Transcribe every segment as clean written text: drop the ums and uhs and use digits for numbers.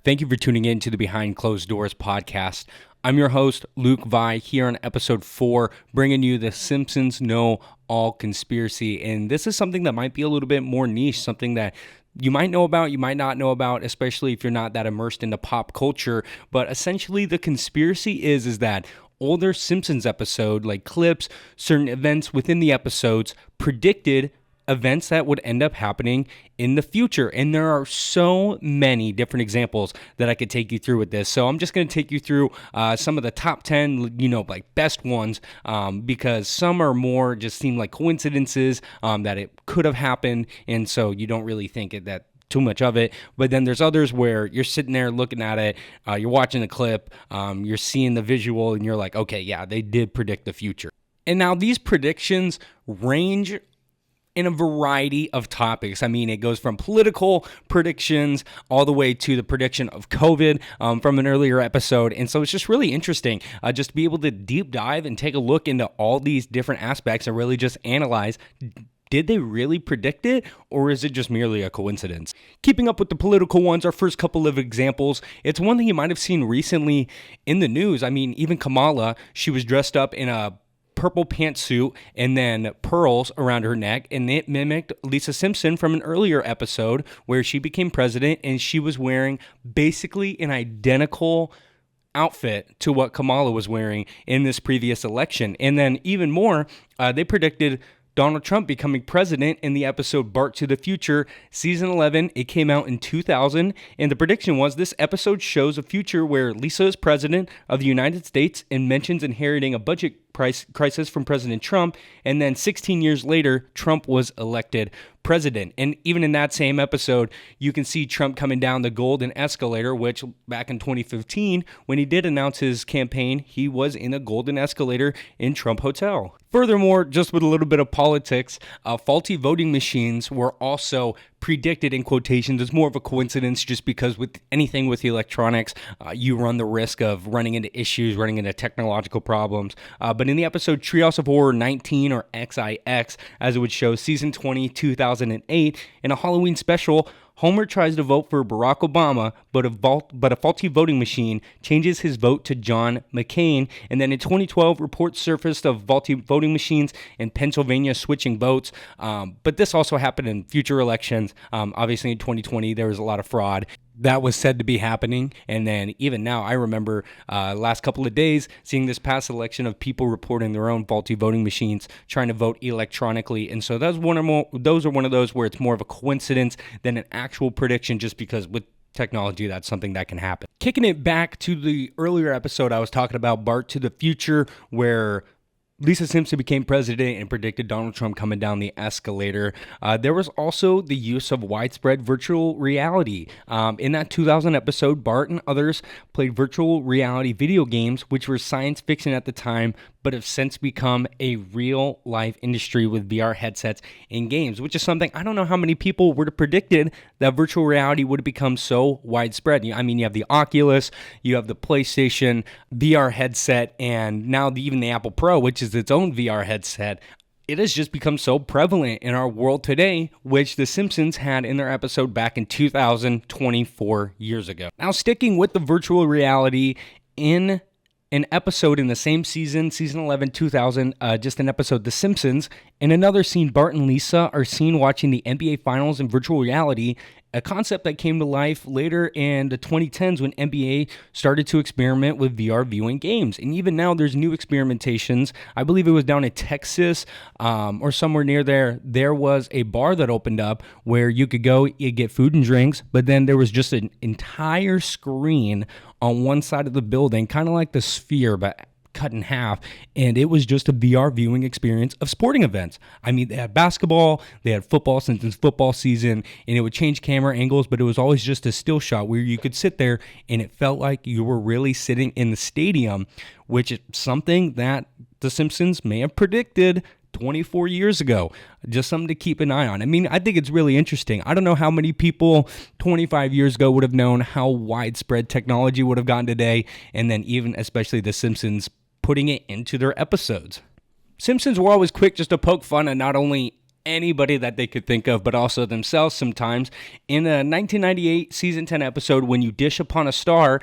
Thank you for tuning in to the Behind Closed Doors podcast. I'm your host, Luke Vi, here on episode 4, bringing you the Simpsons Know All conspiracy. And this is something that might be a little bit more niche, something that you might know about, you might not know about, especially if you're not that immersed into pop culture. But essentially, the conspiracy is that older Simpsons episode, like clips, certain events within the episodes, predicted events that would end up happening in the future. And there are so many different examples that I could take you through with this. So I'm just going to take you through some of the top 10, like best ones, because some are more just seem like coincidences that it could have happened. And so you don't really think that too much of it. But then there's others where you're sitting there looking at it, you're watching the clip, you're seeing the visual, and you're like, okay, yeah, they did predict the future. And now these predictions range in a variety of topics. I mean, it goes from political predictions all the way to the prediction of COVID from an earlier episode. And so it's just really interesting just to be able to deep dive and take a look into all these different aspects and really just analyze, did they really predict it, or is it just merely a coincidence? Keeping up with the political ones, our first couple of examples, it's one thing you might have seen recently in the news. I mean, even Kamala, she was dressed up in a purple pantsuit and then pearls around her neck, and it mimicked Lisa Simpson from an earlier episode where she became president and she was wearing basically an identical outfit to what Kamala was wearing in this previous election. And then even more, they predicted Donald Trump becoming president in the episode Bart to the Future, season 11. It came out in 2000, and the prediction was this episode shows a future where Lisa is president of the United States and mentions inheriting a budget crisis from President Trump, and then 16 years later, Trump was elected president. And even in that same episode, you can see Trump coming down the golden escalator, which back in 2015, when he did announce his campaign, he was in a golden escalator in Trump Hotel. Furthermore, just with a little bit of politics, faulty voting machines were also predicted in quotations. It's more of a coincidence just because with anything with the electronics, you run the risk of running into issues, running into technological problems. But in the episode Treehouse of Horror 19, or XIX, as it would show, season 20, 2008, in a Halloween special, Homer tries to vote for Barack Obama, but a faulty voting machine changes his vote to John McCain. And then in 2012, reports surfaced of faulty voting machines in Pennsylvania switching votes. But this also happened in future elections. Obviously, in 2020, there was a lot of fraud that was said to be happening. And then even now, I remember last couple of days seeing this past election of people reporting their own faulty voting machines trying to vote electronically. And so those are one of those where it's more of a coincidence than an actual prediction, just because with technology, that's something that can happen. Kicking it back to the earlier episode, I was talking about Bart to the Future, where Lisa Simpson became president and predicted Donald Trump coming down the escalator. There was also the use of widespread virtual reality. In that 2000 episode, Bart and others played virtual reality video games, which were science fiction at the time, but have since become a real life industry with VR headsets and games, which is something I don't know how many people would have predicted that virtual reality would have become so widespread. I mean, you have the Oculus, you have the PlayStation VR headset, and now even the Apple Pro, which is its own VR headset. It has just become so prevalent in our world today, which The Simpsons had in their episode back in 2024 years ago. Now, sticking with the virtual reality, in an episode in the same season 11, 2000, just an episode, The Simpsons, in another scene, Bart and Lisa are seen watching the NBA Finals in virtual reality, a concept that came to life later in the 2010s when NBA started to experiment with VR viewing games. And even now, there's new experimentations. I believe it was down in Texas or somewhere near there. There was a bar that opened up where you could go, you get food and drinks, but then there was just an entire screen on one side of the building, kind of like the Sphere, but cut in half, and it was just a VR viewing experience of sporting events. I mean, they had basketball, they had football since it's football season, and it would change camera angles, but it was always just a still shot where you could sit there and it felt like you were really sitting in the stadium, which is something that The Simpsons may have predicted 24 years ago. Just something to keep an eye on. I mean, I think it's really interesting. I don't know how many people 25 years ago would have known how widespread technology would have gotten today, and then even especially The Simpsons putting it into their episodes. Simpsons were always quick just to poke fun at not only anybody that they could think of, but also themselves sometimes. In a 1998 season 10 episode, When You Dish Upon a Star,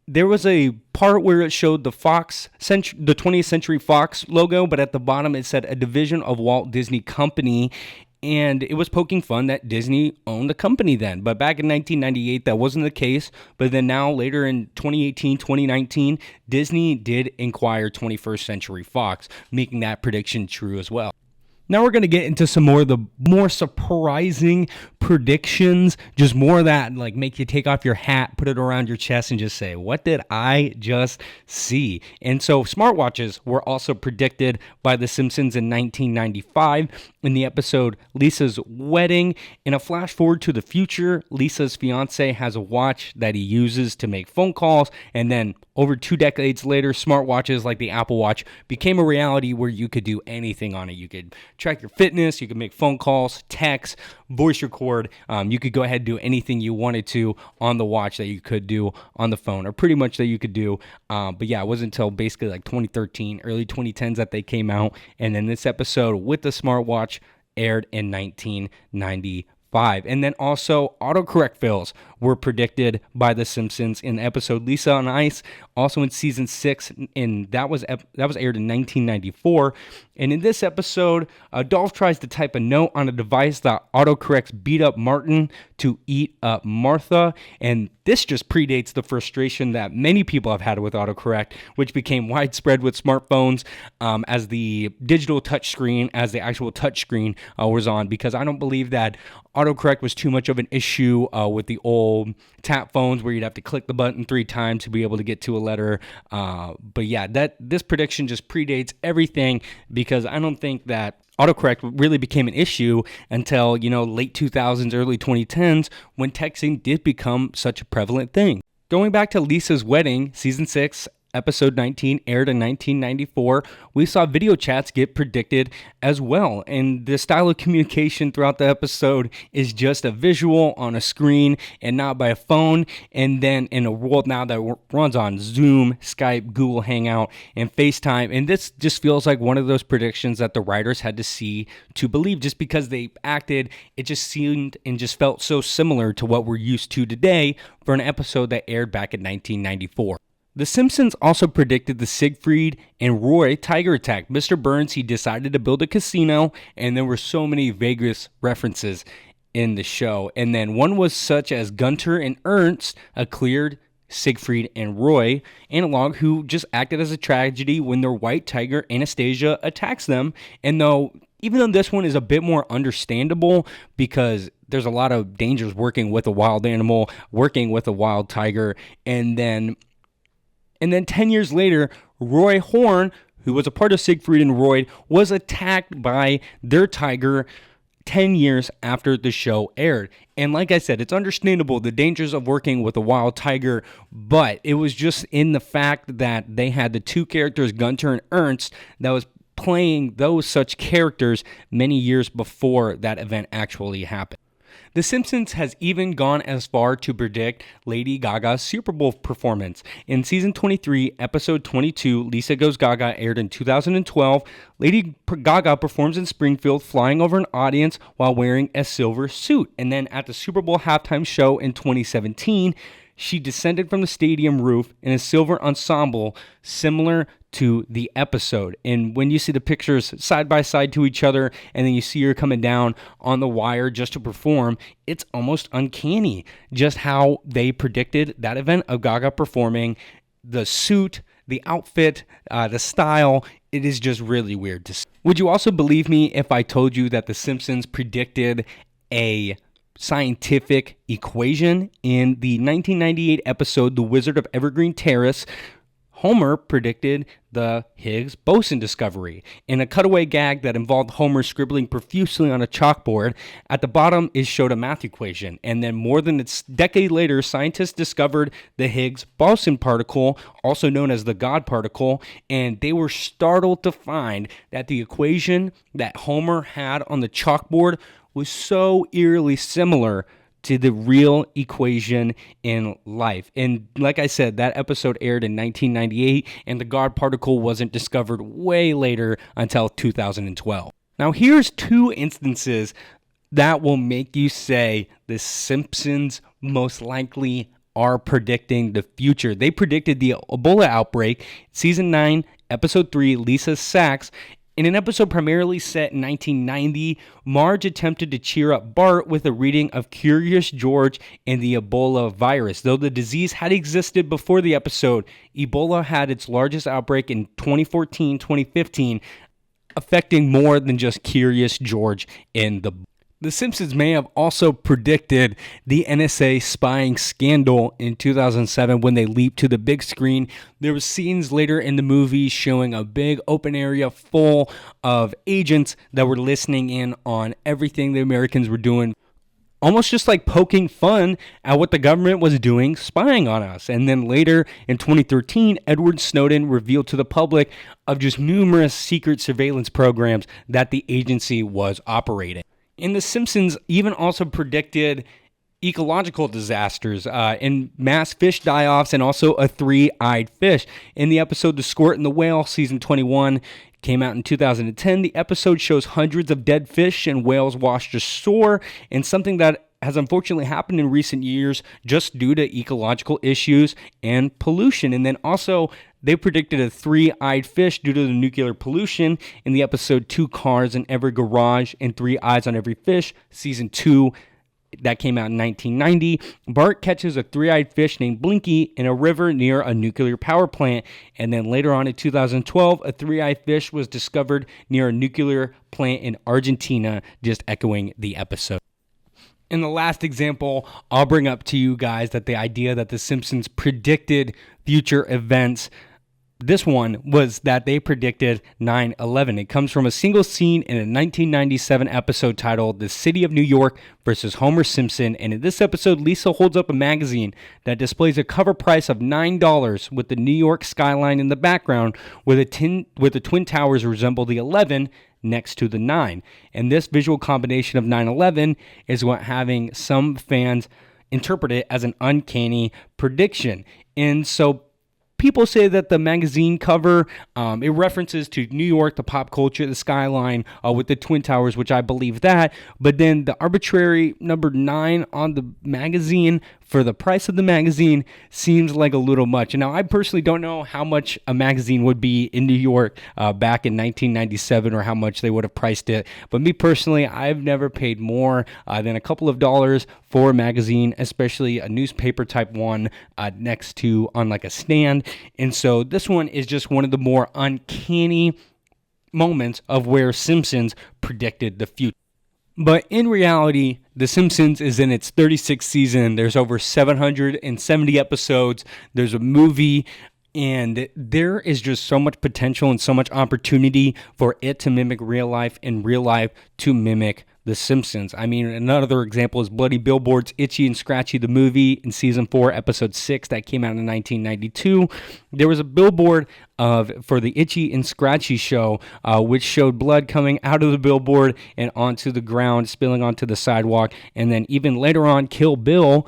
there was a part where it showed the 20th Century Fox logo, but at the bottom it said a division of Walt Disney Company. And it was poking fun that Disney owned the company then. But back in 1998, that wasn't the case. But then now, later in 2018, 2019, Disney did acquire 21st Century Fox, making that prediction true as well. Now we're going to get into some more of the more surprising predictions, just more of that like make you take off your hat, put it around your chest and just say, what did I just see? And so smartwatches were also predicted by The Simpsons in 1995 in the episode Lisa's Wedding. In a flash forward to the future, Lisa's fiance has a watch that he uses to make phone calls, and then over 2 decades later, smartwatches like the Apple Watch became a reality where you could do anything on it. You could track your fitness, you could make phone calls, text, voice record. You could go ahead and do anything you wanted to on the watch that you could do on the phone, or pretty much that you could do. But yeah, it wasn't until basically like 2013, early 2010s that they came out. And then this episode with the smartwatch aired in 1995. And then also autocorrect fails were predicted by The Simpsons in the episode Lisa on Ice, also in season 6, and that was aired in 1994. And in this episode, Dolph tries to type a note on a device that autocorrects beat up Martin to eat up Martha, and this just predates the frustration that many people have had with autocorrect, which became widespread with smartphones as the digital touchscreen, as the actual touchscreen was on, because I don't believe that autocorrect was too much of an issue with the old tap phones where you'd have to click the button 3 times to be able to get to a letter. But yeah, this prediction just predates everything, because I don't think that autocorrect really became an issue until, late 2000s, early 2010s, when texting did become such a prevalent thing. Going back to Lisa's Wedding, season 6, Episode 19 aired in 1994. We saw video chats get predicted as well. And the style of communication throughout the episode is just a visual on a screen and not by a phone. And then in a world now that runs on Zoom, Skype, Google Hangout, and FaceTime. And this just feels like one of those predictions that the writers had to see to believe, just because they acted, it just seemed and just felt so similar to what we're used to today for an episode that aired back in 1994. The Simpsons also predicted the Siegfried and Roy tiger attack. Mr. Burns, he decided to build a casino, and there were so many Vegas references in the show. And then one was such as Gunter and Ernst, a cleared Siegfried and Roy analog who just acted as a tragedy when their white tiger Anastasia attacks them. And even though this one is a bit more understandable because there's a lot of dangers working with a wild animal, working with a wild tiger, and then 10 years later, Roy Horn, who was a part of Siegfried and Roy, was attacked by their tiger 10 years after the show aired. And like I said, it's understandable the dangers of working with a wild tiger, but it was just in the fact that they had the 2 characters, Gunter and Ernst, that was playing those such characters many years before that event actually happened. The Simpsons has even gone as far to predict Lady Gaga's Super Bowl performance. In season 23, episode 22, Lisa Goes Gaga, aired in 2012, Lady Gaga performs in Springfield, flying over an audience while wearing a silver suit. And then at the Super Bowl halftime show in 2017, she descended from the stadium roof in a silver ensemble similar to the episode. And when you see the pictures side by side to each other, and then you see her coming down on the wire just to perform, it's almost uncanny just how they predicted that event of Gaga performing. The suit, the outfit, the style, it is just really weird to see. Would you also believe me if I told you that The Simpsons predicted a scientific equation in the 1998 episode The Wizard of Evergreen Terrace? Homer predicted the Higgs boson discovery. In a cutaway gag that involved Homer scribbling profusely on a chalkboard, at the bottom is showed a math equation. And then more than a decade later, scientists discovered the Higgs boson particle, also known as the God particle, and they were startled to find that the equation that Homer had on the chalkboard was so eerily similar to the real equation in life. And like I said, that episode aired in 1998, and the God particle wasn't discovered way later until 2012. Now, here's two instances that will make you say The Simpsons most likely are predicting the future. They predicted the Ebola outbreak, season 9, episode 3, Lisa Sachs. In an episode primarily set in 1990, Marge attempted to cheer up Bart with a reading of Curious George and the Ebola virus. Though the disease had existed before the episode, Ebola had its largest outbreak in 2014-2015, affecting more than just Curious George and the Simpsons may have also predicted the NSA spying scandal in 2007 when they leaped to the big screen. There were scenes later in the movie showing a big open area full of agents that were listening in on everything the Americans were doing, almost just like poking fun at what the government was doing, spying on us. And then later in 2013, Edward Snowden revealed to the public of just numerous secret surveillance programs that the agency was operating. And The Simpsons even also predicted ecological disasters and mass fish die-offs and also a three-eyed fish. In the episode The Squirt and the Whale, season 21, came out in 2010. The episode shows hundreds of dead fish and whales washed ashore, and something that has unfortunately happened in recent years just due to ecological issues and pollution. And then also, they predicted a three-eyed fish due to the nuclear pollution in the episode Two Cars in Every Garage and Three Eyes on Every Fish, season 2. That came out in 1990. Bart catches a three-eyed fish named Blinky in a river near a nuclear power plant. And then later on in 2012, a three-eyed fish was discovered near a nuclear plant in Argentina, just echoing the episode. And the last example I'll bring up to you guys, that the idea that The Simpsons predicted future events, this one was that they predicted 9/11. It comes from a single scene in a 1997 episode titled The City of New York versus Homer Simpson. And in this episode, Lisa holds up a magazine that displays a cover price of $9 with the New York skyline in the background, where the Twin Towers resemble the 11 next to the 9. And this visual combination of 9/11 is what having some fans interpret it as an uncanny prediction. And so people say that the magazine cover, it references to New York, the pop culture, the skyline with the Twin Towers, which I believe that. But then the arbitrary number 9 on the magazine for the price of the magazine seems like a little much. And now I personally don't know how much a magazine would be in New York back in 1997 or how much they would have priced it. But me personally, I've never paid more than a couple of dollars for a magazine, especially a newspaper type one next to on like a stand. And so this one is just one of the more uncanny moments of where Simpsons predicted the future. But in reality, The Simpsons is in its 36th season. There's over 770 episodes. There's a movie, and there is just so much potential and so much opportunity for it to mimic real life and real life to mimic The Simpsons. I mean, another example is Bloody Billboards, Itchy and Scratchy, the movie in season 4, episode 6, that came out in 1992. There was a billboard for the Itchy and Scratchy show, which showed blood coming out of the billboard and onto the ground, spilling onto the sidewalk. And then even later on, Kill Bill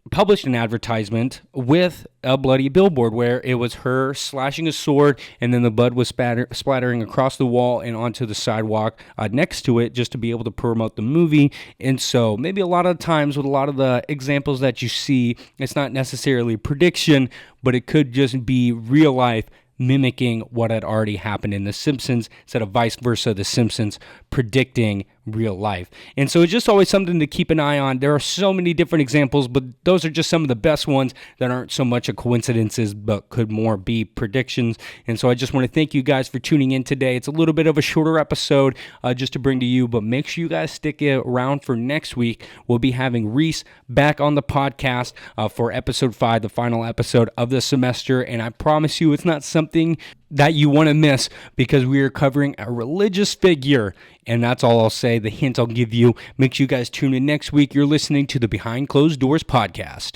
published an advertisement with a bloody billboard where it was her slashing a sword, and then the blood was splattering across the wall and onto the sidewalk next to it, just to be able to promote the movie. And so maybe a lot of times with a lot of the examples that you see, it's not necessarily prediction, but it could just be real life mimicking what had already happened in The Simpsons, instead of vice versa, The Simpsons predicting real life. And so it's just always something to keep an eye on. There are so many different examples, but those are just some of the best ones that aren't so much a coincidences, but could more be predictions. And so I just want to thank you guys for tuning in today. It's a little bit of a shorter episode just to bring to you, but make sure you guys stick around for next week. We'll be having Reese back on the podcast for episode 5, the final episode of the semester. And I promise you, it's not something that you want to miss, because we are covering a religious figure, and that's all I'll say. The hint I'll give you. Make sure you guys tune in next week. You're listening to the Behind Closed Doors podcast.